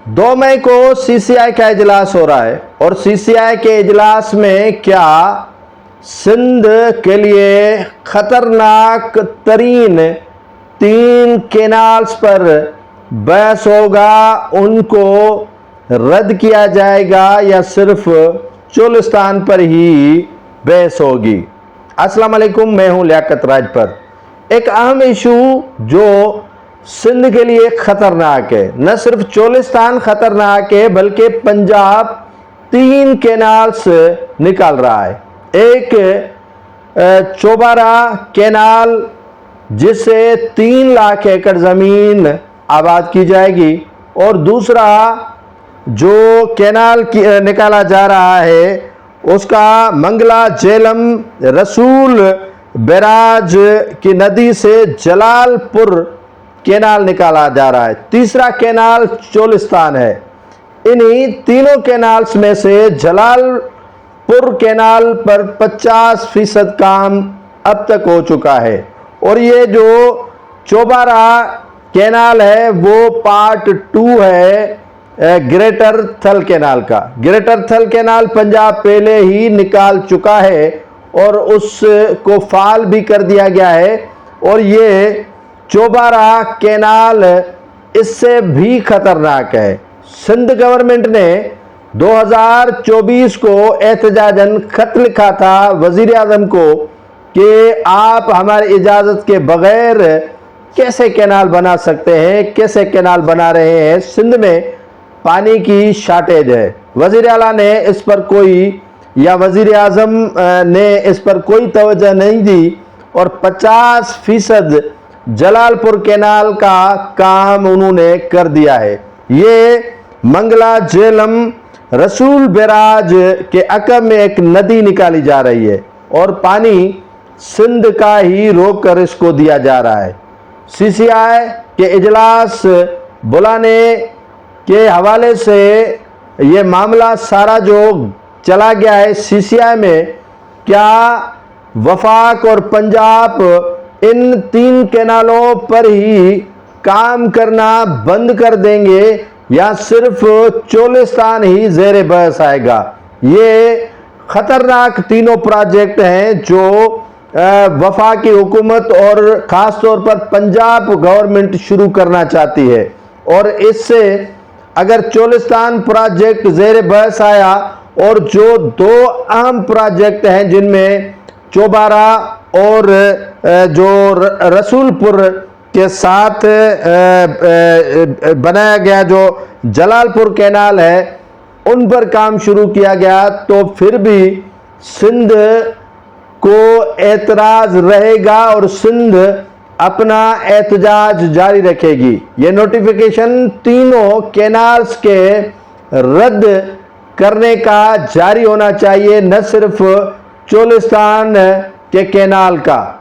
2 मई को CCI का इजलास हो रहा है और CCI के इजलास में क्या सिंध के लिए खतरनाक तरीन 3 कैनाल्स पर बहस होगा, उनको रद्द किया जाएगा या सिर्फ चोलिस्तान पर ही बहस होगी। अस्सलाम वालेकुम, मैं हूं लियाकत राजपर। एक अहम इशू जो सिंध के लिए खतरनाक है, न सिर्फ चोलिस्तान खतरनाक है बल्कि पंजाब 3 कैनाल्स निकाल रहा है। एक चौबारा कैनाल जिससे 3 लाख एकड़ ज़मीन आबाद की जाएगी, और दूसरा जो कैनाल निकाला जा रहा है उसका मंगला झेलम रसूल बैराज की नदी से जलालपुर कैनाल निकाला जा रहा है। तीसरा कैनाल चोलिस्तान है। इन्हीं तीनों कैनाल्स में से जलालपुर कैनाल पर 50% काम अब तक हो चुका है, और ये जो चौबारा कैनाल है वो पार्ट 2 है ग्रेटर थल कैनाल का। ग्रेटर थल कैनाल पंजाब पहले ही निकाल चुका है और उसको फाल भी कर दिया गया है, और ये चौबारा कैनाल इससे भी खतरनाक है। सिंध गवर्नमेंट ने 2024 को एहतजाजन खत लिखा था वजीर आज़म को कि आप हमारी इजाज़त के बगैर कैसे कैनाल बना सकते हैं, कैसे कैनाल बना रहे हैं। सिंध में पानी की शार्टेज है। वजीर आला ने इस पर कोई, या वजीर आज़म ने इस पर कोई तवज्जो नहीं दी, और 50% जलालपुर कैनाल का काम उन्होंने कर दिया है। ये मंगला झेलम रसूल बैराज के अकब में एक नदी निकाली जा रही है और पानी सिंध का ही रोक कर इसको दिया जा रहा है। CCI के इजलास बुलाने के हवाले से ये मामला सारा जो चला गया है CCI में, क्या वफाक और पंजाब इन 3 कैनालों पर ही काम करना बंद कर देंगे या सिर्फ चोलिस्तान ही ज़ेरे बहस आएगा। ये खतरनाक तीनों प्रोजेक्ट हैं जो वफाकी हुकूमत और ख़ास तौर पर पंजाब गवर्नमेंट शुरू करना चाहती है, और इससे अगर चोलिस्तान प्रोजेक्ट ज़ेरे बहस आया और जो 2 अहम प्रोजेक्ट हैं जिनमें चौबारा और जो रसूलपुर के साथ बनाया गया जो जलालपुर कैनाल है, उन पर काम शुरू किया गया, तो फिर भी सिंध को एतराज़ रहेगा और सिंध अपना एहतजाज जारी रखेगी। ये नोटिफिकेशन तीनों कैनाल्स के रद्द करने का जारी होना चाहिए, न सिर्फ चोलिस्तान के कैनाल का।